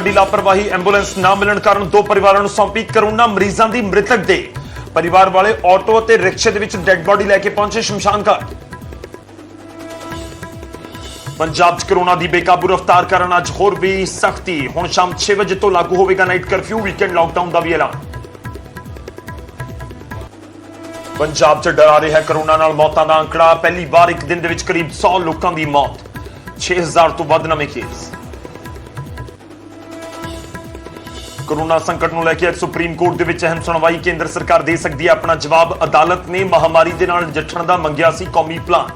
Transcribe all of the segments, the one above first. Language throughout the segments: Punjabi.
ਵੱਡੀ ਲਾਪਰਵਾਹੀ ਐਂਬੂਲੈਂਸ ਨਾ ਮਿਲਣ ਕਾਰਨ ਦੋ ਪਰਿਵਾਰਾਂ ਨੂੰ ਸੌਂਪੀ ਕਰੋਨਾ ਮਰੀਜ਼ਾਂ ਦੀ ਮ੍ਰਿਤਕ ਦੇ ਪਰਿਵਾਰ ਵਾਲੇ ਆਟੋ ਅਤੇ ਰਿਕਸ਼ੇ ਦੇ ਵਿੱਚ ਡੈੱਡ ਬਾਡੀ ਲੈ ਕੇ ਪਹੁੰਚੇ ਸ਼ਮਸ਼ਾਨ ਘਾਟ। ਪੰਜਾਬ 'ਚ ਕਰੋਨਾ ਦੀ ਬੇਕਾਬੂ ਰਫ਼ਤਾਰ ਕਾਰਨ ਅੱਜ ਹੋਰ ਵੀ ਸਖਤੀ। ਹੁਣ ਸ਼ਾਮ 6 ਵਜੇ ਤੋਂ ਲਾਗੂ ਹੋਵੇਗਾ ਨਾਈਟ ਕਰਫਿਊ। ਵੀਕਐਂਡ ਲਾਕਡਾਊਨ ਦਾ ਵੀ ਐਲਾਨ। ਪੰਜਾਬ 'ਚ ਡਰਾ ਰਿਹਾ ਕਰੋਨਾ ਨਾਲ ਮੌਤਾਂ ਦਾ ਅੰਕੜਾ। ਪਹਿਲੀ ਵਾਰ ਇੱਕ ਦਿਨ ਦੇ ਵਿੱਚ ਕਰੀਬ 100 ਲੋਕਾਂ ਦੀ ਮੌਤ, 6000 ਤੋਂ ਵੱਧ ਨਵੇਂ ਕੇਸ। ਕੋਰੋਨਾ ਸੰਕਟ ਨੂੰ ਲੈ ਕੇ ਅੱਜ ਸੁਪਰੀਮ ਕੋਰਟ ਦੇ ਵਿੱਚ ਅਹਿਮ ਸੁਣਵਾਈ। ਕੇਂਦਰ ਸਰਕਾਰ ਦੇ ਸਕਦੀ ਹੈ ਆਪਣਾ ਜਵਾਬ। ਅਦਾਲਤ ਨੇ ਮਹਾਮਾਰੀ ਦੇ ਨਾਲ ਨਜਿੱਠਣ ਦਾ ਮੰਗਿਆ ਸੀ ਕੌਮੀ ਪਲਾਨ।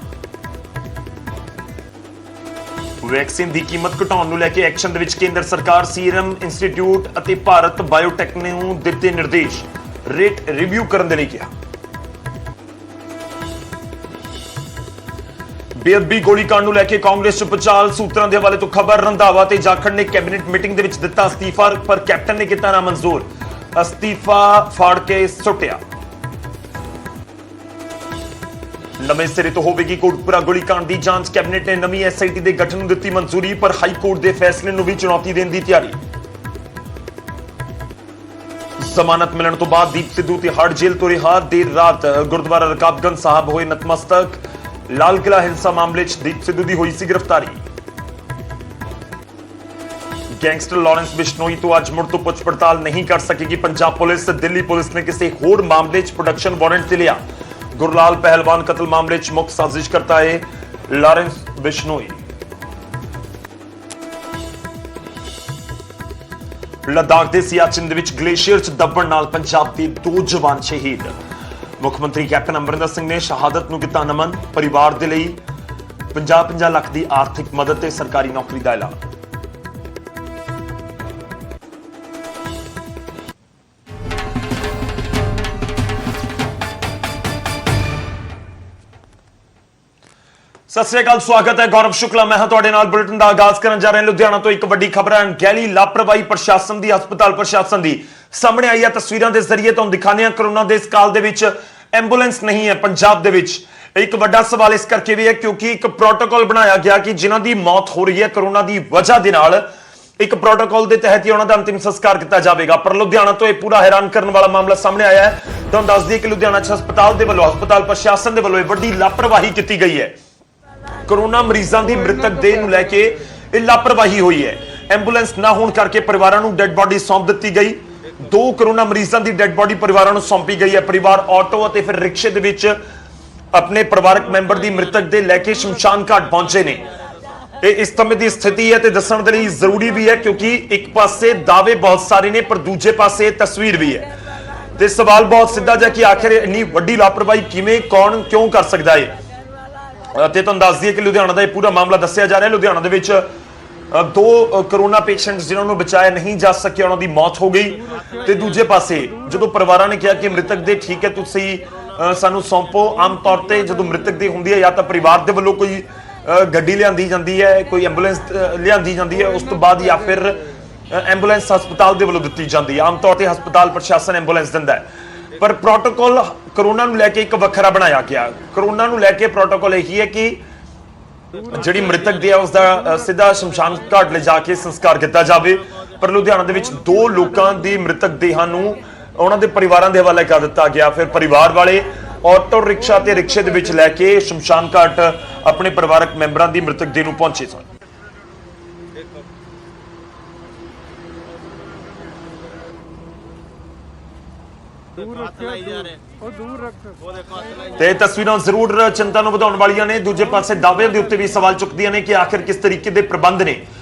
ਵੈਕਸੀਨ ਦੀ ਕੀਮਤ ਘਟਾਉਣ ਨੂੰ ਲੈ ਕੇ ਐਕਸ਼ਨ ਦੇ ਵਿੱਚ ਕੇਂਦਰ ਸਰਕਾਰ। ਸੀਰਮ ਇੰਸਟੀਚਿਊਟ ਅਤੇ ਭਾਰਤ ਬਾਇਓਟੈਕ ਨੂੰ ਦਿੱਤੇ ਨਿਰਦੇਸ਼, ਰੇਟ ਰਿਵਿਊ ਕਰਨ ਦੇ ਲਈ ਕਿਹਾ। ਬੇਅਦਬੀ ਗੋਲੀकांड ਨੂੰ ਲੈ ਕੇ ਕਾਂਗਰਸ ਚ ਪਚਾਲ। ਸੂਤਰਾਂ ਦੇ ਹਵਾਲੇ ਤੋਂ ਖਬਰ। ਰੰਧਾਵਾ ਤੇ ਜਾਖੜ ਨੇ ਕੈਬਨਿਟ ਮੀਟਿੰਗ ਦੇ ਵਿੱਚ ਦਿੱਤਾ ਅਸਤੀਫਾ, ਪਰ ਕੈਪਟਨ ਨੇ ਕੀਤਾ ਨਾ ਮਨਜ਼ੂਰ। ਅਸਤੀਫਾ ਫਾੜ ਕੇ ਸੁੱਟਿਆ। ਨਵੇਂ ਸਿਰੇ ਤੋਂ ਹੋਵੇਗੀ ਕੋਟਪੁਰਾ ਗੋਲੀकांड ਦੀ ਜਾਂਚ। ਕੈਬਨਿਟ ਨੇ ਨਵੀਂ ਐਸਆਈਟੀ ਦੇ ਗਠਨ ਨੂੰ ਦਿੱਤੀ ਮਨਜ਼ੂਰੀ, ਪਰ ਹਾਈ ਕੋਰਟ ਦੇ ਫੈਸਲੇ ਨੂੰ ਵੀ ਚੁਣੌਤੀ ਦੇਣ ਦੀ ਤਿਆਰੀ। ਜ਼ਮਾਨਤ ਮਿਲਣ ਤੋਂ ਬਾਅਦ ਦੀਪ ਸਿੱਧੂ ਤਿਹਾੜ ਜੇਲ੍ਹ ਤੋਂ ਰਿਹਾ। ਦੇਰ ਰਾਤ ਗੁਰਦੁਆਰਾ ਰਕਾਬਗੰਜ ਸਾਹਿਬ ਹੋਏ ਨਤਮਸਤਕ। ਲਾਲ ਕਿਲਾ ਹਿੰਸਾ ਮਾਮਲੇ 'ਚ ਦੀਪ ਸਿੱਧੂ ਦੀ ਹੋਈ ਸੀ ਗ੍ਰਿਫਤਾਰੀ। ਗੈਂਗਸਟਰ ਲਾਰੈਂਸ ਬਿਸ਼ਨੋਈ ਤੋਂ ਅੱਜ ਮੁੜ ਤੋਂ ਪੁੱਛ ਪੜਤਾਲ ਨਹੀਂ ਕਰ ਸਕੇਗੀ ਪੰਜਾਬ ਪੁਲਿਸ। ਦਿੱਲੀ ਪੁਲਿਸ ਨੇ ਕਿਸੇ ਹੋਰ ਮਾਮਲੇ 'ਚ ਪ੍ਰੋਡਕਸ਼ਨ ਵਾਰੰਟ ਤੇ ਲਿਆ। ਗੁਰਲਾਲ ਪਹਿਲਵਾਨ ਕਤਲ ਮਾਮਲੇ 'ਚ ਮੁੱਖ ਸਾਜ਼ਿਸ਼ ਕਰਤਾ ਹੈ ਲਾਰੈਂਸ ਬਿਸ਼ਨੋਈ। ਲੱਦਾਖ ਦੇ ਸਿਆਚਿਨ ਦੇ ਵਿੱਚ ਗਲੇਸ਼ੀਅਰ 'ਚ ਦੱਬਣ ਨਾਲ ਪੰਜਾਬ ਦੇ 2 ਜਵਾਨ ਸ਼ਹੀਦ। ਮੁੱਖ ਮੰਤਰੀ ਕੈਪਟਨ ਅਮਰਿੰਦਰ ਸਿੰਘ ਨੇ ਸ਼ਹਾਦਤ ਨੂੰ ਕੀਤਾ ਨਮਨ। ਪਰਿਵਾਰ ਦੇ ਲਈ 50-50 ਲੱਖ ਦੀ ਆਰਥਿਕ ਮਦਦ ਤੇ ਸਰਕਾਰੀ ਨੌਕਰੀ ਦਾ ਐਲਾਨ। ਸਤਿ ਸ੍ਰੀ ਅਕਾਲ, ਸਵਾਗਤ ਹੈ। ਗੌਰਵ ਸ਼ੁਕਲਾ ਮੈਂ ਹਾਂ ਤੁਹਾਡੇ ਨਾਲ। ਬੁਲੇਟਿਨ ਦਾ ਆਗਾਜ਼ ਕਰਨ ਜਾ ਰਹੇ ਹਾਂ ਲੁਧਿਆਣਾ ਤੋਂ। ਇੱਕ ਵੱਡੀ ਖਬਰ ਹੈ ਅਣਗਹਿਲੀ ਲਾਪਰਵਾਹੀ ਪ੍ਰਸ਼ਾਸਨ ਦੀ, ਹਸਪਤਾਲ ਪ੍ਰਸ਼ਾਸਨ ਦੀ। ਸਾਹਮਣੇ ਆਈ ਹੈ ਤਸਵੀਰਾਂ ਦੇ ਜ਼ਰੀਏ ਤੁਹਾਨੂੰ ਦਿਖਾਉਂਦੇ ਹਾਂ। ਕਰੋਨਾ ਦੇ ਇਸ ਕਾਲ ਦੇ ਵਿੱਚ ਐਂਬੂਲੈਂਸ ਨਹੀਂ ਹੈ ਪੰਜਾਬ ਦੇ ਵਿੱਚ। ਇੱਕ ਵੱਡਾ ਸਵਾਲ ਇਸ ਕਰਕੇ ਵੀ ਹੈ ਕਿਉਂਕਿ ਇੱਕ ਪ੍ਰੋਟੋਕਾਲ ਬਣਾਇਆ ਗਿਆ ਕਿ ਜਿਨ੍ਹਾਂ ਦੀ ਮੌਤ ਹੋ ਰਹੀ ਹੈ ਕਰੋਨਾ ਦੀ ਵਜ੍ਹਾ ਦੇ ਨਾਲ, ਇੱਕ ਪ੍ਰੋਟੋਕਾਲ ਦੇ ਤਹਿਤ ਹੀ ਉਹਨਾਂ ਦਾ ਅੰਤਿਮ ਸੰਸਕਾਰ ਕੀਤਾ ਜਾਵੇਗਾ। ਪਰ ਲੁਧਿਆਣਾ ਤੋਂ ਇਹ ਪੂਰਾ ਹੈਰਾਨ ਕਰਨ ਵਾਲਾ ਮਾਮਲਾ ਸਾਹਮਣੇ ਆਇਆ ਹੈ। ਤੁਹਾਨੂੰ ਦੱਸ ਦਈਏ ਕਿ ਲੁਧਿਆਣਾ 'ਚ ਹਸਪਤਾਲ ਦੇ ਵੱਲੋਂ, ਹਸਪਤਾਲ ਪ੍ਰਸ਼ਾਸਨ ਦੇ ਵੱਲੋਂ ਇਹ ਵੱਡੀ ਲਾਪਰਵਾਹੀ ਕੀਤੀ ਗਈ ਹੈ। ਕੋਰੋਨਾ ਮਰੀਜ਼ਾਂ ਦੀ ਮ੍ਰਿਤਕ ਦੇਹ ਨੂੰ ਲੈ ਕੇ ਇਹ ਲਾਪਰਵਾਹੀ ਹੋਈ ਹੈ। ਐਂਬੂਲੈਂਸ ਨਾ ਹੋਣ ਕਰਕੇ ਪਰਿਵਾਰਾਂ ਨੂੰ ਡੈੱਡ ਬਾਡੀ ਸੌਂਪ ਦਿੱਤੀ ਗਈ। 2 ਕੋਰੋਨਾ ਮਰੀਜ਼ਾਂ ਦੀ ਡੈੱਡ ਬਾਡੀ ਪਰਿਵਾਰਾਂ ਨੂੰ ਸੌਂਪੀ ਗਈ ਹੈ। ਪਰਿਵਾਰ ਆਟੋ ਅਤੇ ਫਿਰ ਰਿਕਸ਼ੇ ਦੇ ਵਿੱਚ ਆਪਣੇ ਪਰਿਵਾਰਕ ਮੈਂਬਰ ਦੀ ਮ੍ਰਿਤਕ ਦੇ ਲੈ ਕੇ ਸ਼ਮਸ਼ਾਨ ਘਾਟ ਪਹੁੰਚੇ ਨੇ। ਇਹ ਇਸ ਸਮੇਂ ਦੀ ਸਥਿਤੀ ਹੈ ਤੇ ਦੱਸਣ ਦੇ ਲਈ ਜ਼ਰੂਰੀ ਵੀ ਹੈ ਕਿਉਂਕਿ ਇੱਕ ਪਾਸੇ ਦਾਅਵੇ ਬਹੁਤ ਸਾਰੇ ਨੇ ਪਰ ਦੂਜੇ ਪਾਸੇ ਤਸਵੀਰ ਵੀ ਹੈ। ਤੇ ਸਵਾਲ ਬਹੁਤ ਸਿੱਧਾ ਜਿਹਾ ਕਿ ਆਖਿਰ ਇੰਨੀ ਵੱਡੀ ਲਾਪਰਵਾਹੀ ਕਿਵੇਂ, ਕੌਣ, ਕਿਉਂ ਕਰ ਸਕਦਾ ਹੈ। ਤੇ ਤੁਹਾਨੂੰ ਦੱਸ ਦਈਏ ਕਿ ਲੁਧਿਆਣਾ ਦਾ ਇਹ ਪੂਰਾ ਮਾਮਲਾ ਦੱਸਿਆ ਜਾ ਰਿਹਾ। ਲੁਧਿਆਣਾ ਦੇ ਵਿੱਚ 2 ਕਰੋਨਾ ਪੇਸ਼ੈਂਟਸ ਜਿਨ੍ਹਾਂ ਨੂੰ ਬਚਾਇਆ ਨਹੀਂ ਜਾ ਸਕਿਆ, ਉਹਨਾਂ ਦੀ ਮੌਤ ਹੋ ਗਈ। ਤੇ ਦੂਜੇ ਪਾਸੇ ਜਦੋਂ ਪਰਿਵਾਰਾਂ ਨੇ ਕਿਹਾ ਕਿ ਮ੍ਰਿਤਕ ਦੇ ਠੀਕ ਹੈ ਤੁਸੀਂ ਸਾਨੂੰ ਸੌਂਪੋ। ਆਮ ਤੌਰ ਤੇ ਜਦੋਂ ਮ੍ਰਿਤਕ ਦੀ ਹੁੰਦੀ ਹੈ ਜਾਂ ਤਾਂ ਪਰਿਵਾਰ ਦੇ ਵੱਲੋਂ ਕੋਈ ਗੱਡੀ ਲਿਆਂਦੀ ਜਾਂਦੀ ਹੈ, ਕੋਈ ਐਂਬੂਲੈਂਸ ਲਿਆਂਦੀ ਜਾਂਦੀ ਹੈ, ਉਸ ਤੋਂ ਬਾਅਦ ਜਾਂ ਫਿਰ ਐਂਬੂਲੈਂਸ ਹਸਪਤਾਲ ਦੇ ਵੱਲੋਂ ਦਿੱਤੀ ਜਾਂਦੀ ਹੈ। ਆਮ ਤੌਰ ਤੇ ਹਸਪਤਾਲ ਪ੍ਰਸ਼ਾਸਨ ਐਂਬੂਲੈਂਸ ਦਿੰਦਾ ਹੈ, ਪਰ ਪ੍ਰੋਟੋਕਾਲ ਕਰੋਨਾ ਨੂੰ ਲੈ ਕੇ ਇੱਕ ਵੱਖਰਾ ਬਣਾਇਆ ਗਿਆ। ਕਰੋਨਾ ਨੂੰ ਲੈ ਕੇ ਪ੍ਰੋਟੋਕਾਲ ਇਹੀ ਹੈ ਕਿ ਜਿਹੜੀ ਮ੍ਰਿਤਕ ਦੀ ਹੈ ਉਸ ਦਾ ਸਿੱਧਾ ਸ਼ਮਸ਼ਾਨ ਘਾਟ ਲਿਜਾ ਕੇ ਸੰਸਕਾਰ ਕੀਤਾ ਜਾਵੇ। ਪਰ ਲੁਧਿਆਣਾ ਦੇ ਵਿੱਚ 2 ਲੋਕਾਂ ਦੀ ਮ੍ਰਿਤਕ ਦੇਹਾਂ ਨੂੰ ਉਹਨਾਂ ਦੇ ਪਰਿਵਾਰਾਂ ਦੇ ਹਵਾਲੇ ਕਰ ਦਿੱਤਾ ਗਿਆ। ਫਿਰ ਪਰਿਵਾਰ ਵਾਲੇ ਆਟੋ ਰਿਕਸ਼ਾ ਤੇ ਰਿਕਸ਼ੇ ਦੇ ਵਿੱਚ ਲੈ ਕੇ ਸ਼ਮਸ਼ਾਨ ਘਾਟ ਆਪਣੇ ਪਰਿਵਾਰਕ ਮੈਂਬਰਾਂ ਦੀ ਮ੍ਰਿਤਕ ਦੇਹ ਨੂੰ ਪਹੁੰਚੇ ਸਨ। ਤੇ ਤਸਵੀਰਾਂ ਜ਼ਰੂਰ ਚਿੰਤਾ ਨੂੰ ਵਧਾਉਣ ਵਾਲੀਆਂ ਨੇ। ਦੂਜੇ ਪਾਸੇ ਦਾਅਵਿਆਂ ਦੇ ਉੱਤੇ ਵੀ ਸਵਾਲ ਚੁੱਕਦੀਆਂ ਨੇ ਕਿ ਆਖਿਰ ਕਿਸ ਤਰੀਕੇ ਦੇ ਪ੍ਰਬੰਧ ਨੇ।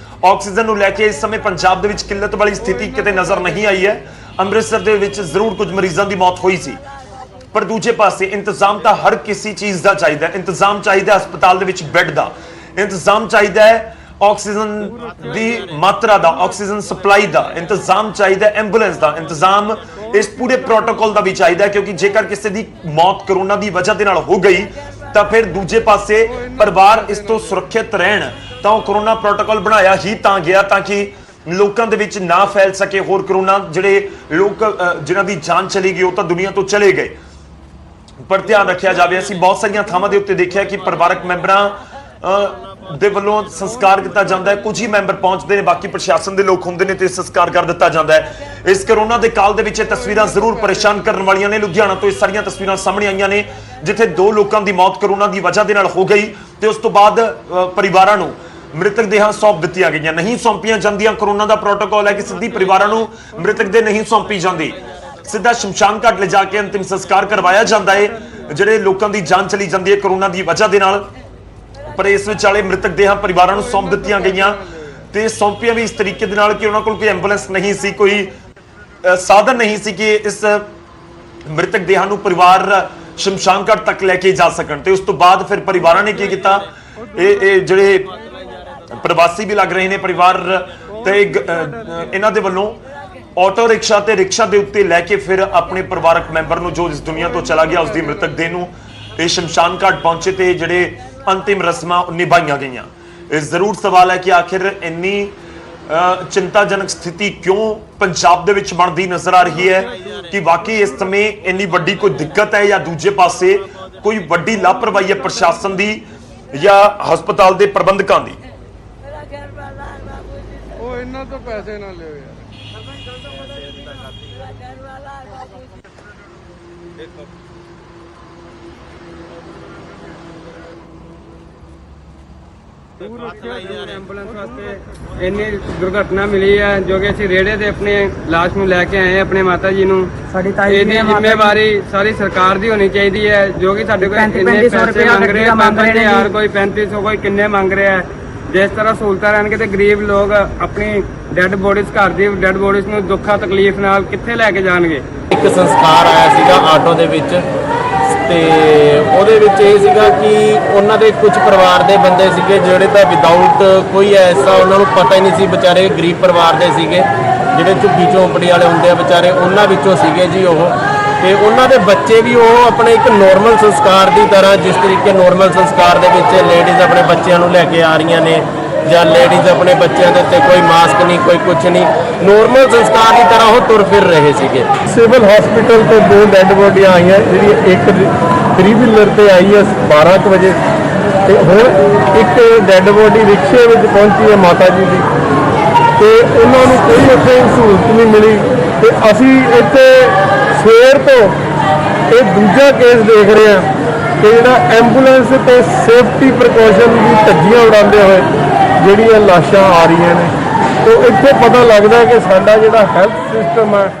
ਆਕਸੀਜਨ ਨੂੰ ਲੈ ਕੇ ਇਸ ਸਮੇਂ ਪੰਜਾਬ ਦੇ ਵਿੱਚ ਕਿੱਲਤ ਵਾਲੀ ਸਥਿਤੀ ਕਿਤੇ ਨਜ਼ਰ ਨਹੀਂ ਆਈ ਹੈ। ਅੰਮ੍ਰਿਤਸਰ ਦੇ ਵਿੱਚ ਜ਼ਰੂਰ ਕੁਝ ਮਰੀਜ਼ਾਂ ਦੀ ਮੌਤ ਹੋਈ ਸੀ, ਪਰ ਦੂਜੇ ਪਾਸੇ ਇੰਤਜ਼ਾਮ ਤਾਂ ਹਰ ਕਿਸੇ ਚੀਜ਼ ਦਾ ਚਾਹੀਦਾ। ਇੰਤਜ਼ਾਮ ਚਾਹੀਦਾ ਹਸਪਤਾਲ ਦੇ ਵਿੱਚ ਬੈੱਡ ਦਾ, ਇੰਤਜ਼ਾਮ ਚਾਹੀਦਾ ਹੈ ਆਕਸੀਜਨ ਦੀ ਮਾਤਰਾ ਦਾ, ਆਕਸੀਜਨ ਸਪਲਾਈ ਦਾ ਇੰਤਜ਼ਾਮ ਚਾਹੀਦਾ, ਐਂਬੂਲੈਂਸ ਦਾ ਇੰਤਜ਼ਾਮ, ਇਸ ਪੂਰੇ ਪ੍ਰੋਟੋਕਾਲ ਦਾ ਵੀ ਚਾਹੀਦਾ ਕਿਉਂਕਿ ਜੇਕਰ ਕਿਸੇ ਦੀ ਮੌਤ ਕਰੋਨਾ ਦੀ ਵਜ੍ਹਾ ਦੇ ਨਾਲ ਹੋ ਗਈ ਤਾਂ ਫਿਰ ਦੂਜੇ ਪਾਸੇ ਪਰਿਵਾਰ ਇਸ ਤੋਂ ਸੁਰੱਖਿਅਤ ਰਹਿਣ। ਤਾਂ ਉਹ ਕਰੋਨਾ ਪ੍ਰੋਟੋਕਾਲ ਬਣਾਇਆ ਹੀ ਤਾਂ ਗਿਆ ਤਾਂ ਕਿ ਲੋਕਾਂ ਦੇ ਵਿੱਚ ਨਾ ਫੈਲ ਸਕੇ ਹੋਰ ਕਰੋਨਾ। ਜਿਹੜੇ ਲੋਕ ਜਿਨ੍ਹਾਂ ਦੀ ਜਾਨ ਚਲੀ ਗਈ ਉਹ ਤਾਂ ਦੁਨੀਆ ਤੋਂ ਚਲੇ ਗਏ, ਪਰ ਧਿਆਨ ਰੱਖਿਆ ਜਾਵੇ। ਅਸੀਂ ਬਹੁਤ ਸਾਰੀਆਂ ਥਾਵਾਂ ਦੇ ਉੱਤੇ ਦੇਖਿਆ ਕਿ ਪਰਿਵਾਰਕ ਮੈਂਬਰਾਂ ਦੇ ਵੱਲੋਂ ਸੰਸਕਾਰ ਕੀਤਾ ਜਾਂਦਾ ਹੈ। ਕੁਝ ਹੀ ਮੈਂਬਰ ਪਹੁੰਚਦੇ ਨੇ, ਬਾਕੀ ਪ੍ਰਸ਼ਾਸਨ ਦੇ ਲੋਕ ਹੁੰਦੇ ਨੇ ਤੇ ਸੰਸਕਾਰ ਕਰ ਦਿੱਤਾ ਜਾਂਦਾ ਹੈ। ਇਸ ਕਰੋਨਾ ਦੇ ਕਾਲ ਦੇ ਵਿੱਚ ਇਹ ਤਸਵੀਰਾਂ ਜ਼ਰੂਰ ਪਰੇਸ਼ਾਨ ਕਰਨ ਵਾਲੀਆਂ ਨੇ। ਲੁਧਿਆਣਾ ਤੋਂ ਇਹ ਸਾਰੀਆਂ ਤਸਵੀਰਾਂ ਸਾਹਮਣੇ ਆਈਆਂ ਨੇ ਜਿੱਥੇ 2 ਲੋਕਾਂ ਦੀ ਮੌਤ ਕਰੋਨਾ ਦੀ ਵਜ੍ਹਾ ਦੇ ਨਾਲ ਹੋ ਗਈ ਤੇ ਉਸ ਤੋਂ ਬਾਅਦ ਪਰਿਵਾਰਾਂ ਨੂੰ ਮ੍ਰਿਤਕ ਦੇਹਾਂ ਸੌਂਪ ਦਿੱਤੀਆਂ ਗਈਆਂ। ਨਹੀਂ ਸੌਂਪੀਆਂ ਜਾਂਦੀਆਂ, ਕਰੋਨਾ ਦਾ ਪ੍ਰੋਟੋਕਾਲ ਹੈ ਕਿ ਸਿੱਧੀ ਪਰਿਵਾਰਾਂ ਨੂੰ ਮ੍ਰਿਤਕ ਦੇ ਨਹੀਂ ਸੌਂਪੀ ਜਾਂਦੀ, ਸਿੱਧਾ ਸ਼ਮਸ਼ਾਨ ਘਾਟ ਲਿਜਾ ਕੇ ਅੰਤਿਮ ਸੰਸਕਾਰ ਕਰਵਾਇਆ ਜਾਂਦਾ ਹੈ। ਜਿਹੜੇ ਲੋਕਾਂ ਦੀ ਜਾਨ ਚਲੀ ਜਾਂਦੀ ਹੈ ਕਰੋਨਾ ਦੀ ਵਜ੍ਹਾ ਦੇ ਨਾਲ, ਪਰ ਇਸ ਵਿਚਾਲੇ ਮ੍ਰਿਤਕ ਦੇਹਾਂ ਪਰਿਵਾਰਾਂ ਨੂੰ ਸੌਂਪ ਦਿੱਤੀਆਂ ਗਈਆਂ ਤੇ ਸੌਂਪੀਆਂ ਵੀ ਇਸ ਤਰੀਕੇ ਦੇ ਨਾਲ ਕਿ ਉਹਨਾਂ ਕੋਲ ਕੋਈ ਐਂਬੂਲੈਂਸ ਨਹੀਂ ਸੀ, ਕੋਈ ਸਾਧਨ ਨਹੀਂ ਸੀ ਕਿ ਇਸ ਮ੍ਰਿਤਕ ਦੇਹਾਂ ਨੂੰ ਪਰਿਵਾਰ ਸ਼ਮਸ਼ਾਨ ਘਾਟ ਤੱਕ ਲੈ ਕੇ ਜਾ ਸਕਣ। ਤੇ ਉਸ ਤੋਂ ਬਾਅਦ ਫਿਰ ਪਰਿਵਾਰਾਂ ਨੇ ਕੀ ਕੀਤਾ, ਇਹ ਜਿਹੜੇ ਪ੍ਰਵਾਸੀ ਵੀ ਲੱਗ ਰਹੇ ਨੇ ਪਰਿਵਾਰ ਤੇ ਇਹਨਾਂ ਦੇ ਵੱਲੋਂ ਆਟੋ ਰਿਕਸ਼ਾ ਤੇ ਰਿਕਸ਼ਾ ਦੇ ਉੱਤੇ ਲੈ ਕੇ ਫਿਰ ਆਪਣੇ ਪਰਿਵਾਰਕ ਮੈਂਬਰ ਨੂੰ ਜੋ ਇਸ ਦੁਨੀਆ ਤੋਂ ਚਲਾ ਗਿਆ ਉਸ ਦੀ ਮ੍ਰਿਤਕ ਦੇਹ ਨੂੰ ਇਹ ਸ਼ਮਸ਼ਾਨ ਘਾਟ ਪਹੁੰਚੇ ਤੇ ਜਿਹੜੇ ਅੰਤਿਮ ਰਸਮਾਂ ਨਿਭਾਈਆਂ ਗਈਆਂ। ਇਹ ਜ਼ਰੂਰ ਸਵਾਲ ਹੈ ਕਿ ਆਖਿਰ ਇੰਨੀ ਚਿੰਤਾਜਨਕ ਸਥਿਤੀ ਕਿਉਂ ਪੰਜਾਬ ਦੇ ਵਿੱਚ ਬਣਦੀ ਨਜ਼ਰ ਆ ਰਹੀ ਹੈ ਕਿ ਵਾਕਈ ਇਸ ਸਮੇਂ ਇੰਨੀ ਵੱਡੀ ਕੋਈ ਦਿੱਕਤ ਹੈ ਜਾਂ ਦੂਜੇ ਪਾਸੇ ਕੋਈ ਵੱਡੀ ਲਾਪਰਵਾਹੀ ਹੈ ਪ੍ਰਸ਼ਾਸਨ ਦੀ ਜਾਂ ਹਸਪਤਾਲ ਦੇ ਪ੍ਰਬੰਧਕਾਂ ਦੀ। ਉਹ ਇਹਨਾਂ ਤੋਂ ਪੈਸੇ ਨਾ ਲਿਓ ਯਾਰ। ਐਂਬੂਲੈਂਸ ਵਾਸਤੇ ਇੰਨੀ ਦੁਰਘਟਨਾ ਮਿਲੀ ਹੈ ਜੋ ਕਿ ਅਸੀਂ ਰੇੜੇ ਤੇ ਆਪਣੇ ਲਾਸ਼ ਨੂੰ ਲੈ ਕੇ ਆਏ ਹਾਂ ਆਪਣੇ ਮਾਤਾ ਜੀ ਨੂੰ। ਸਾਡੀ ਤਾਈ ਇਹਦੀ ਜ਼ਿੰਮੇਵਾਰੀ ਸਾਰੀ ਸਰਕਾਰ ਦੀ ਹੋਣੀ ਚਾਹੀਦੀ ਹੈ ਜੋ ਕਿ ਸਾਡੇ ਕੋਲ ਇੰਨੇ 3500 ਪੈਸੇ ਮੰਗ ਰਹੇ ਆ, ਯਾਰ ਕੋਈ 3500 ਕੋਈ ਕਿੰਨੇ ਮੰਗ ਰਿਹਾ ਹੈ। ਜਿਸ ਤਰ੍ਹਾਂ ਸਹੂਲਤਾਂ ਰਹਿਣਗੇ ਤੇ ਗਰੀਬ ਲੋਕ ਆਪਣੀ ਡੈੱਡ ਬੋਡੀਜ਼ ਘਰ ਦੀ ਡੈੱਡ ਬੋਡੀਜ਼ ਨੂੰ ਦੁੱਖਾਂ ਤਕਲੀਫ ਨਾਲ ਕਿੱਥੇ ਲੈ ਕੇ ਜਾਣਗੇ। ਇੱਕ ਸੰਸਕਾਰ ਆਇਆ ਸੀਗਾ ਆਟੋ ਦੇ ਵਿੱਚ ਤੇ ਉਹਦੇ ਵਿੱਚ ਇਹ ਸੀਗਾ ਕਿ ਉਹਨਾਂ ਦੇ ਕੁਝ ਪਰਿਵਾਰ ਦੇ ਬੰਦੇ ਸੀਗੇ ਜਿਹੜੇ ਤਾਂ ਵਿਦਆਊਟ ਕੋਈ ਐਸਾ ਉਹਨਾਂ ਨੂੰ ਪਤਾ ਹੀ ਨਹੀਂ ਸੀ, ਵਿਚਾਰੇ ਗਰੀਬ ਪਰਿਵਾਰ ਦੇ ਸੀਗੇ ਜਿਹੜੇ ਝੁੱਗੀ ਝੋਂਪੜੀ ਵਾਲੇ ਹੁੰਦੇ ਆ ਵਿਚਾਰੇ, ਉਹਨਾਂ ਵਿੱਚੋਂ ਸੀਗੇ ਜੀ ਉਹ। ਤੇ ਉਹਨਾਂ ਦੇ ਬੱਚੇ ਵੀ ਉਹ ਆਪਣੇ ਇੱਕ ਨੋਰਮਲ ਸੰਸਕਾਰ ਦੀ ਤਰ੍ਹਾਂ, ਜਿਸ ਤਰੀਕੇ ਨੋਰਮਲ ਸੰਸਕਾਰ ਦੇ ਵਿੱਚ ਲੇਡੀਜ਼ ਆਪਣੇ ਬੱਚਿਆਂ ਨੂੰ ਲੈ ਕੇ ਆ ਰਹੀਆਂ ਨੇ ਜਾਂ ਲੇਡੀਜ਼ ਆਪਣੇ ਬੱਚਿਆਂ ਦੇ ਉੱਤੇ ਕੋਈ ਮਾਸਕ ਨਹੀਂ ਕੋਈ ਕੁਝ ਨਹੀਂ, ਨੋਰਮਲ ਸੰਸਕਾਰ ਦੀ ਤਰ੍ਹਾਂ ਉਹ ਤੁਰ ਫਿਰ ਰਹੇ ਸੀਗੇ। ਸਿਵਲ ਹਸਪੀਟਲ ਤੋਂ 2 ਡੈੱਡ ਬੋਡੀਆਂ ਆਈਆਂ, ਜਿਹੜੀ ਇੱਕ 3 ਵੀਲਰ ਤੇ ਆਈ ਹੈ 12 ਵਜੇ ਤੇ ਹੁਣ ਇੱਕ ਡੈੱਡ ਬੋਡੀ ਰਿਕਸ਼ੇ ਵਿੱਚ ਪਹੁੰਚੀ ਹੈ ਮਾਤਾ ਜੀ ਦੀ ਤੇ ਉਹਨਾਂ ਨੂੰ ਕੋਈ ਉੱਥੇ ਸਹੂਲਤ ਨਹੀਂ ਮਿਲੀ। ਤੇ ਅਸੀਂ ਇੱਥੇ ਸਵੇਰ ਤੋਂ ਇਹ ਦੂਜਾ ਕੇਸ ਦੇਖ ਰਹੇ ਹਾਂ ਕਿ ਜਿਹੜਾ ਐਂਬੂਲੈਂਸ ਤੇ ਸੇਫਟੀ ਪ੍ਰੀਕਾਸ਼ਨ ਦੀ ਧੱਜੀਆਂ ਉਡਾਉਂਦੇ ਹੋਏ ਜਿਹੜੀਆਂ ਲਾਸ਼ਾਂ ਆ ਰਹੀਆਂ ਨੇ, ਤੋਂ ਇੱਥੇ ਪਤਾ ਲੱਗਦਾ ਕਿ ਸਾਡਾ ਜਿਹੜਾ ਹੈਲਥ ਸਿਸਟਮ ਹੈ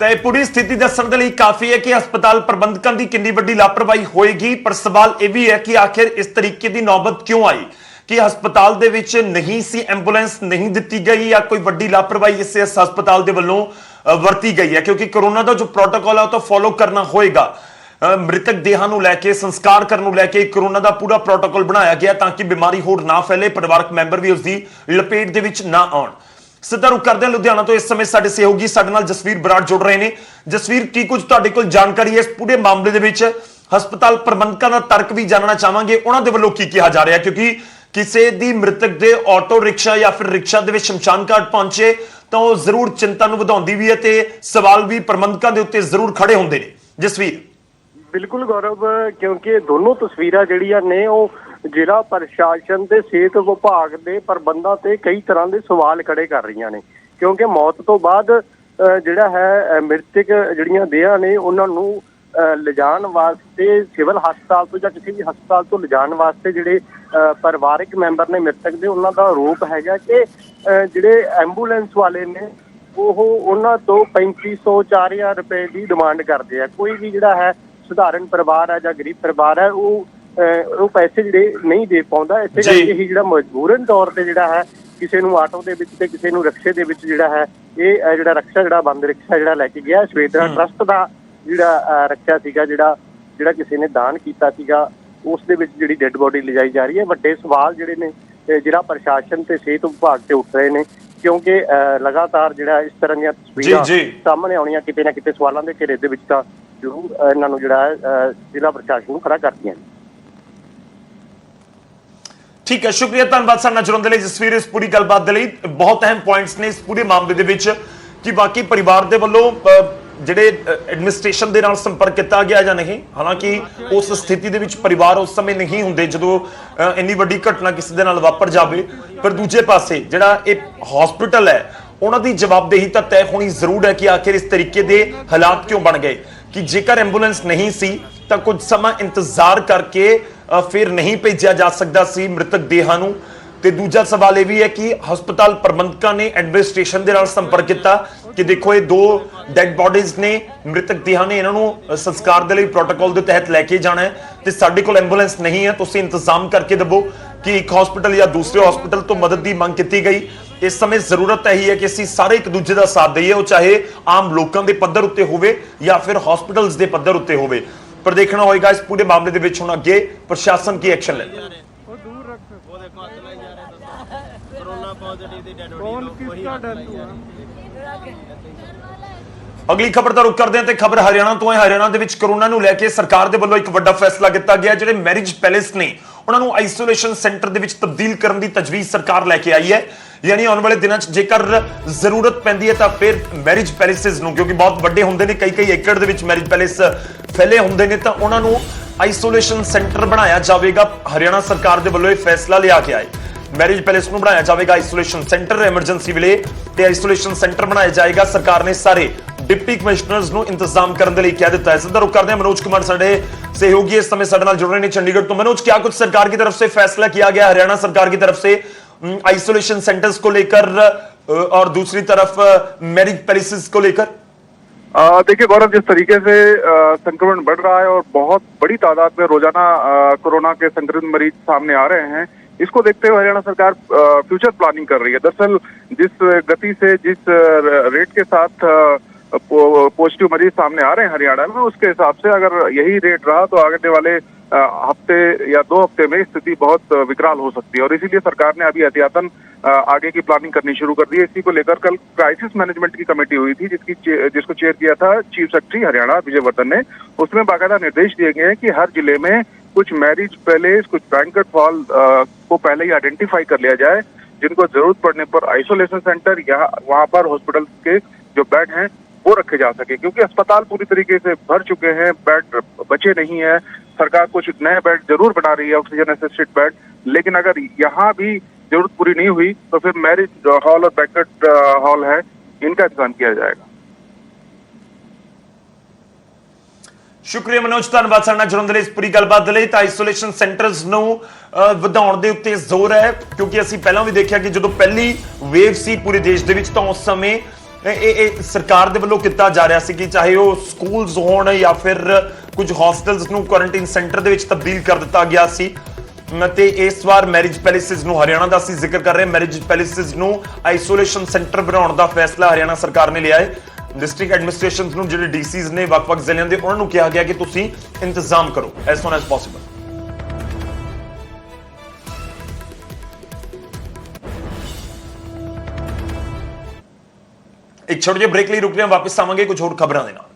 ਤੇ ਪੂਰੀ ਸਥਿਤੀ ਦੱਸਣ ਦੇ ਲਈ ਕਾਫੀ ਹੈ ਕਿ ਹਸਪਤਾਲ ਪ੍ਰਬੰਧਕਾਂ ਦੀ ਕਿੰਨੀ ਵੱਡੀ ਲਾਪਰਵਾਹੀ ਹੋਏਗੀ, ਪਰ ਸਵਾਲ ਇਹ ਵੀ ਹੈ ਕਿ ਆਖਿਰ ਇਸ ਤਰੀਕੇ ਦੀ ਨੌਬਤ ਕਿਉਂ ਆਈ ਕਿ ਹਸਪਤਾਲ ਦੇ ਵਿੱਚ ਨਹੀਂ ਸੀ ਐਂਬੂਲੈਂਸ ਨਹੀਂ ਦਿੱਤੀ ਗਈ ਜਾਂ ਕੋਈ ਵੱਡੀ ਲਾਪਰਵਾਹੀ ਇਸ ਹਸਪਤਾਲ ਦੇ ਵੱਲੋਂ ਵਰਤੀ ਗਈ ਹੈ, ਕਿਉਂਕਿ ਕਰੋਨਾ ਦਾ ਜੋ ਪ੍ਰੋਟੋਕਾਲ ਹੈ ਉਹ ਤਾਂ ਫੋਲੋ ਕਰਨਾ ਹੋਏਗਾ। ਮ੍ਰਿਤਕ ਦੇਹਾਂ ਨੂੰ ਲੈ ਕੇ ਸੰਸਕਾਰ ਕਰਨ ਨੂੰ ਲੈ ਕੇ ਕਰੋਨਾ ਦਾ ਪੂਰਾ ਪ੍ਰੋਟੋਕਾਲ ਬਣਾਇਆ ਗਿਆ ਤਾਂ ਕਿ ਬਿਮਾਰੀ ਹੋਰ ਨਾ ਫੈਲੇ, ਪਰਿਵਾਰਕ ਮੈਂਬਰ ਵੀ ਉਸ ਦੀ ਲਪੇਟ ਦੇ ਵਿੱਚ ਨਾ ਆਉਣ। ਸਿੱਧਾ ਰੁਕ ਕਰਦੇ ਹਾਂ ਲੁਧਿਆਣਾ ਤੋਂ। ਇਸ ਸਮੇਂ ਸਾਡੇ ਸਹਿਯੋਗੀ ਸਾਡੇ ਨਾਲ ਜਸਵੀਰ ਬਰਾੜ ਜੁੜ ਰਹੇ ਨੇ। ਜਸਵੀਰ, ਕੀ ਕੁਝ ਤੁਹਾਡੇ ਕੋਲ ਜਾਣਕਾਰੀ ਹੈ ਇਸ ਪੂਰੇ ਮਾਮਲੇ ਦੇ ਵਿੱਚ? ਹਸਪਤਾਲ ਪ੍ਰਬੰਧਕਾਂ ਦਾ ਤਰਕ ਵੀ ਜਾਣਨਾ ਚਾਹਾਂਗੇ, ਉਹਨਾਂ ਦੇ ਵੱਲੋਂ ਕੀ ਕਿਹਾ ਜਾ ਰਿਹਾ, ਕਿਉਂਕਿ ਕਿਸੇ ਦੀ ਮ੍ਰਿਤਕ ਦੇ ਆਟੋ ਰਿਕਸ਼ਾ ਜਾਂ ਫਿਰ ਰਿਕਸ਼ਾ ਦੇ ਵਿੱਚ ਸ਼ਮਸ਼ਾਨ ਘਾਟ ਪਹੁੰਚੇ ਤਾਂ ਉਹ ਜ਼ਰੂਰ ਚਿੰਤਾ ਨੂੰ ਵਧਾਉਂਦੀ ਵੀ ਹੈ ਤੇ ਸਵਾਲ ਵੀ ਪ੍ਰਬੰਧਕਾਂ ਦੇ ਉੱਤੇ ਜ਼ਰੂਰ ਖੜੇ ਹੁੰਦੇ ਨੇ। ਜਸਵੀਰ। ਬਿਲਕੁਲ ਗੌਰਵ, ਕਿਉਂਕਿ ਦੋਨੋਂ ਤਸਵੀਰਾਂ ਜਿਹੜੀਆਂ ਨੇ ਉਹ ਜ਼ਿਲ੍ਹਾ ਪ੍ਰਸ਼ਾਸਨ ਤੇ ਸਿਹਤ ਵਿਭਾਗ ਦੇ ਪ੍ਰਬੰਧਾਂ ਤੇ ਕਈ ਤਰ੍ਹਾਂ ਦੇ ਸਵਾਲ ਖੜੇ ਕਰ ਰਹੀਆਂ ਨੇ, ਕਿਉਂਕਿ ਮੌਤ ਤੋਂ ਬਾਅਦ ਜਿਹੜਾ ਹੈ ਮ੍ਰਿਤਕ ਜਿਹੜੀਆਂ ਦੇਹਾਂ ਨੇ ਉਹਨਾਂ ਨੂੰ ਲਿਜਾਣ ਵਾਸਤੇ ਸਿਵਲ ਹਸਪਤਾਲ ਤੋਂ ਜਾਂ ਕਿਸੇ ਵੀ ਹਸਪਤਾਲ ਤੋਂ ਲਿਜਾਣ ਵਾਸਤੇ ਜਿਹੜੇ ਪਰਿਵਾਰਕ ਮੈਂਬਰ ਨੇ ਮ੍ਰਿਤਕ ਦੇ, ਉਹਨਾਂ ਦਾ ਆਰੋਪ ਹੈਗਾ ਕਿ ਜਿਹੜੇ ਐਂਬੂਲੈਂਸ ਵਾਲੇ ਨੇ ਉਹ ਉਹਨਾਂ ਤੋਂ 3500 4000 ਰੁਪਏ ਦੀ ਡਿਮਾਂਡ ਕਰਦੇ ਆ। ਕੋਈ ਵੀ ਜਿਹੜਾ ਹੈ ਸਧਾਰਨ ਪਰਿਵਾਰ ਹੈ ਜਾਂ ਗਰੀਬ ਪਰਿਵਾਰ ਹੈ ਉਹ ਪੈਸੇ ਜਿਹੜੇ ਨਹੀਂ ਦੇ ਪਾਉਂਦਾ। ਇਸੇ ਕਰਕੇ ਹੀ ਜਿਹੜਾ ਮਜਬੂਰਨ ਤੌਰ ਤੇ ਜਿਹੜਾ ਹੈ ਕਿਸੇ ਨੂੰ ਆਟੋ ਦੇ ਵਿੱਚ ਤੇ ਕਿਸੇ ਨੂੰ ਰਿਕਸ਼ੇ ਦੇ ਵਿੱਚ ਜਿਹੜਾ ਹੈ ਇਹ ਜਿਹੜਾ ਰਿਕਸ਼ਾ ਜਿਹੜਾ ਬੰਦ ਰਿਕਸ਼ਾ ਜਿਹੜਾ ਲੈ ਕੇ ਗਿਆ ਸ਼ਵੇਤਰਾ ਟਰੱਸਟ ਦਾ ਜਿਹੜਾ ਰੱਖਿਆ ਸੀਗਾ, ਜਿਹੜਾ ਕਿਸੇ ਨੇ ਦਾਨ ਕੀਤਾ ਸੀਗਾ, ਉਸ ਦੇ ਵਿੱਚ ਜਿਹੜੀ ਡੈੱਡ ਬੋਡੀ ਲਿਜਾਈ ਜਾ ਰਹੀ ਹੈ। ਵੱਡੇ ਸਵਾਲ ਜਿਹੜੇ ਨੇ ਜ਼ਿਲ੍ਹਾ ਪ੍ਰਸ਼ਾਸਨ ਤੇ ਸਿਹਤ ਵਿਭਾਗ ਤੇ ਉੱਠ ਰਹੇ ਨੇ, ਕਿਉਂਕਿ ਲਗਾਤਾਰ ਜਿਹੜਾ ਇਸ ਤਰ੍ਹਾਂ ਦੀਆਂ ਤਸਵੀਰਾਂ ਸਾਹਮਣੇ ਆਉਣੀਆਂ ਕਿਤੇ ਨਾ ਕਿਤੇ ਸਵਾਲਾਂ ਦੇ ਘੇਰੇ ਦੇ ਵਿੱਚ ਤਾਂ ਜ਼ਰੂਰ ਇਹਨਾਂ ਨੂੰ ਜਿਹੜਾ ਹੈ ਜ਼ਿਲ੍ਹਾ ਪ੍ਰਸ਼ਾਸਨ ਨੂੰ ਖੜਾ ਕਰਦੀਆਂ ਨੇ। ਠੀਕ ਹੈ, ਸ਼ੁਕਰੀਆ, ਧੰਨਵਾਦ ਸਾਡੇ ਨਾਲ ਜੁੜਨ ਦੇ ਲਈ ਜਸਵੀਰ। ਇਸ ਪੂਰੀ ਗੱਲਬਾਤ ਦੇ ਲਈ ਬਹੁਤ ਅਹਿਮ ਪੁਆਇੰਟਸ ਨੇ ਇਸ ਪੂਰੇ ਮਾਮਲੇ ਦੇ ਵਿੱਚ ਕਿ ਬਾਕੀ ਪਰਿਵਾਰ ਦੇ ਵੱਲੋਂ ਜਿਹੜੇ ਐਡਮਿਨਿਸਟ੍ਰੇਸ਼ਨ ਦੇ ਨਾਲ ਸੰਪਰਕ ਕੀਤਾ ਗਿਆ ਜਾਂ ਨਹੀਂ। ਹਾਲਾਂਕਿ ਉਸ ਸਥਿਤੀ ਦੇ ਵਿੱਚ ਪਰਿਵਾਰ ਉਸ ਸਮੇਂ ਨਹੀਂ ਹੁੰਦੇ ਜਦੋਂ ਇੰਨੀ ਵੱਡੀ ਘਟਨਾ ਕਿਸੇ ਦੇ ਨਾਲ ਵਾਪਰ ਜਾਵੇ। ਪਰ ਦੂਜੇ ਪਾਸੇ ਜਿਹੜਾ ਇਹ ਹਸਪੀਟਲ ਹੈ ਉਹਨਾਂ ਦੀ ਜਵਾਬਦੇਹੀ ਤਾਂ ਤੈਅ ਹੋਣੀ ਜ਼ਰੂਰ ਹੈ ਕਿ ਆਖਿਰ ਇਸ ਤਰੀਕੇ ਦੇ ਹਾਲਾਤ ਕਿਉਂ ਬਣ ਗਏ, ਕਿ ਜੇਕਰ ਐਂਬੂਲੈਂਸ ਨਹੀਂ ਸੀ ਤਾਂ ਕੁਝ ਸਮਾਂ ਇੰਤਜ਼ਾਰ ਕਰਕੇ ਫਿਰ ਨਹੀਂ ਭੇਜਿਆ ਜਾ ਸਕਦਾ ਸੀ ਮ੍ਰਿਤਕ ਦੇਹਾਂ ਨੂੰ। ਤੇ ਦੂਜਾ ਸਵਾਲ ਇਹ ਵੀ ਹੈ ਕਿ ਹਸਪਤਾਲ ਪ੍ਰਬੰਧਕਾਂ ਨੇ ਐਡਮਿਨਿਸਟ੍ਰੇਸ਼ਨ ਦੇ ਨਾਲ ਸੰਪਰਕ ਕੀਤਾ ਕਿ ਦੇਖੋ ਇਹ 2 ਡੈਡ ਬਾਡੀਜ਼ ਨੇ, ਮ੍ਰਿਤਕ ਦੇਹਾਂ ਨੇ, ਇਹਨਾਂ ਨੂੰ ਸੰਸਕਾਰ ਦੇ ਲਈ ਪ੍ਰੋਟੋਕਾਲ ਦੇ ਤਹਿਤ ਲੈ ਕੇ ਜਾਣਾ ਹੈ ਤੇ ਸਾਡੇ ਕੋਲ ਐਂਬੂਲੈਂਸ ਨਹੀਂ ਹੈ, ਤੁਸੀਂ ਇੰਤਜ਼ਾਮ ਕਰਕੇ ਦਿਵੋ। ਕਿ ਇੱਕ ਹਸਪੀਟਲ ਜਾਂ ਦੂਸਰੇ ਹਸਪੀਟਲ ਤੋਂ ਮਦਦ ਦੀ ਮੰਗ ਕੀਤੀ ਗਈ। ਇਸ ਸਮੇਂ ਜ਼ਰੂਰਤ ਇਹੀ ਹੈ ਕਿ ਅਸੀਂ ਸਾਰੇ ਇੱਕ ਦੂਜੇ ਦਾ ਸਾਥ ਦਈਏ, ਉਹ ਚਾਹੇ ਆਮ ਲੋਕਾਂ ਦੇ ਪੱਧਰ ਉੱਤੇ ਹੋਵੇ ਜਾਂ ਫਿਰ ਹਸਪੀਟਲਸ ਦੇ ਪੱਧਰ ਉੱਤੇ ਹੋਵੇ। ਪਰ ਦੇਖਣਾ ਹੋਏਗਾ ਇਸ ਪੂਰੇ ਮਾਮਲੇ ਦੇ ਵਿੱਚ ਹੁਣ ਅੱਗੇ ਪ੍ਰਸ਼ਾਸਨ ਕੀ ਐਕਸ਼ਨ ਲੈਂਦਾ ਹੈ। ਅਗਲੀ ਖਬਰ ਦਾ ਰੁਖ ਕਰਦੇ ਹਾਂ ਤੇ ਖਬਰ ਹਰਿਆਣਾ ਤੋਂ ਹੈ। ਹਰਿਆਣਾ ਦੇ ਵਿੱਚ ਕੋਰੋਨਾ ਨੂੰ ਲੈ ਕੇ ਸਰਕਾਰ ਦੇ ਵੱਲੋਂ ਇੱਕ ਵੱਡਾ ਫੈਸਲਾ ਕੀਤਾ ਗਿਆ। ਜਿਹੜੇ ਮੈਰਿਜ ਪੈਲੇਸ ਨੇ ਉਹਨਾਂ ਨੂੰ ਆਈਸੋਲੇਸ਼ਨ ਸੈਂਟਰ ਦੇ ਵਿੱਚ ਤਬਦੀਲ ਕਰਨ ਦੀ ਤਜਵੀਜ਼ ਸਰਕਾਰ ਲੈ ਕੇ ਆਈ ਹੈ। ਯਾਨੀ ਆਉਣ ਵਾਲੇ ਦਿਨਾਂ 'ਚ ਜੇਕਰ ਜ਼ਰੂਰਤ ਪੈਂਦੀ ਹੈ ਤਾਂ ਫਿਰ ਮੈਰਿਜ ਪੈਲੇਸਿਸ ਨੂੰ, ਕਿਉਂਕਿ ਬਹੁਤ ਵੱਡੇ ਹੁੰਦੇ ਨੇ, ਕਈ ਏਕੜ ਦੇ ਵਿੱਚ ਮੈਰਿਜ ਪੈਲੇਸ ਫੈਲੇ ਹੁੰਦੇ ਨੇ, ਤਾਂ ਉਹਨਾਂ ਨੂੰ ਆਈਸੋਲੇਸ਼ਨ ਸੈਂਟਰ ਬਣਾਇਆ ਜਾਵੇਗਾ। ਹਰਿਆਣਾ ਸਰਕਾਰ ਦੇ ਵੱਲੋਂ ਇਹ ਫੈਸਲਾ ਲਿਆ ਗਿਆ ਹੈ। ਮੈਰਿਜ ਪੈਲੇਸ ਨੂੰ ਬਣਾਇਆ ਜਾਵੇਗਾ ਆਈਸੋਲੇਸ਼ਨ ਸੈਂਟਰ। ਐਮਰਜੈਂਸੀ ਵੇਲੇ ਤੇ ਆਈਸੋਲੇਸ਼ਨ ਸੈਂਟਰ ਬਣਾਇਆ ਜਾਏਗਾ। ਸਰਕਾਰ ਨੇ ਸਾਰੇ डिप्टी कमिश्नर्स ਨੂੰ इंतजाम करने के लिए कह दिता है। सिद्धा रुख करते हैं, मनोज कुमार साडे सहयोगी इस समय साडे नाल जुड़ रहे हैं चंडीगढ़ तो। मनोज, क्या कुछ सरकार की तरफ से फैसला किया गया हरियाणा सरकार की तरफ से आइसोलेशन सेंटर्स को लेकर और दूसरी तरफ मैरिज पैलेसेस को लेकर? देखिए गौरव, जिस तरीके से संक्रमण बढ़ रहा है और बहुत बड़ी तादाद में रोजाना कोरोना के संक्रमित मरीज सामने आ रहे हैं, इसको देखते हुए हरियाणा सरकार फ्यूचर प्लानिंग कर रही है। दरअसल जिस गति से, जिस रेट के साथ पॉजिटिव मरीज सामने आ रहे हैं हरियाणा में, उसके हिसाब से अगर यही रेट रहा तो आगे वाले हफ्ते या 2 हफ्ते में स्थिति बहुत विकराल हो सकती है। और इसीलिए सरकार ने अभी एहतियातन आगे की प्लानिंग करनी शुरू कर दी है। इसी को लेकर कल क्राइसिस मैनेजमेंट की कमेटी हुई थी जिसको चेयर किया था चीफ सेक्रेटरी हरियाणा विजय वर्धन ने। उसमें बाकायदा निर्देश दिए गए हैं कि हर जिले में कुछ मैरिज पैलेस, कुछ बैंक्वेट हॉल को पहले ही आइडेंटिफाई कर लिया जाए, जिनको जरूरत पड़ने पर आइसोलेशन सेंटर या वहां पर हॉस्पिटल के जो बेड हैं वो रखे जा सके, क्योंकि अस्पताल पूरी तरीके से भर चुके हैं, बेड बचे नहीं है। सरकार कुछ नए बेड जरूर बना रही है, ऑक्सीजन असिस्टेड बेड, लेकिन अगर यहाँ भी जरूरत पूरी नहीं हुई तो फिर मैरिज हॉल और बैंक्वेट हॉल है, इनका इंतजाम किया जाएगा। शुक्रिया मनोज, धन्यवाद साडे नाल जुड़न दे लई। इस पूरी गलबात दे लई। तां आइसोलेशन सेंटर्स ਨੂੰ ਵਧਾਉਣ ਦੇ ਉੱਤੇ ਜ਼ੋਰ ਹੈ, ਕਿਉਂਕਿ ਅਸੀਂ ਪਹਿਲਾਂ ਵੀ ਦੇਖਿਆ ਕਿ ਜਦੋਂ ਪਹਿਲੀ ਵੇਵ ਸੀ ਪੂਰੇ ਦੇਸ਼ ਦੇ ਵਿੱਚ ਤਾਂ ਉਸ ਸਮੇਂ ਇਹ ਸਰਕਾਰ ਦੇ ਵੱਲੋਂ ਕੀਤਾ ਜਾ ਰਿਹਾ ਸੀ ਕਿ ਚਾਹੇ ਉਹ ਸਕੂਲਸ ਹੋਣ ਜਾਂ ਫਿਰ ਕੁਝ ਹੌਸਟਲਸ ਨੂੰ ਕੁਆਰੰਟਾਈਨ ਸੈਂਟਰ ਦੇ ਵਿੱਚ ਤਬਦੀਲ ਕਰ ਦਿੱਤਾ ਗਿਆ ਸੀ। ਤੇ ਇਸ ਵਾਰ ਮੈਰਿਜ ਪੈਲੇਸਿਸ ਨੂੰ, ਹਰਿਆਣਾ ਦਾ ਅਸੀਂ ਜ਼ਿਕਰ ਕਰ ਰਹੇ ਹਾਂ, ਮੈਰਿਜ ਪੈਲੇਸਿਸ ਨੂੰ ਆਈਸੋਲੇਸ਼ਨ ਸੈਂਟਰ ਬਣਾਉਣ ਦਾ ਫੈਸਲਾ ਹਰਿਆਣਾ ਸਰਕਾਰ ਨੇ ਲਿਆ ਹੈ। ਡਿਸਟ੍ਰਿਕਟ ਐਡਮਿਨਿਸਟ੍ਰੇਸ਼ਨਸ ਨੂੰ, ਜਿਹੜੇ ਡੀਸੀਜ਼ ਨੇ ਵੱਖ-ਵੱਖ ਜ਼ਿਲ੍ਹਿਆਂ ਦੇ, ਉਹਨਾਂ ਨੂੰ ਕਿਹਾ ਗਿਆ ਕਿ ਤੁਸੀਂ ਇੰਤਜ਼ਾਮ ਕਰੋ ਐਸ ਸੂਨ ਐਸ ਪੋਸੀਬਲ। ਇੱਕ ਛੋਟੇ ਜਿਹੇ ਬ੍ਰੇਕ ਲਈ ਰੁਕ ਰਹੇ ਹਾਂ, ਵਾਪਸ ਆਵਾਂਗੇ ਕੁਝ ਹੋਰ ਖਬਰਾਂ ਦੇ ਨਾਲ।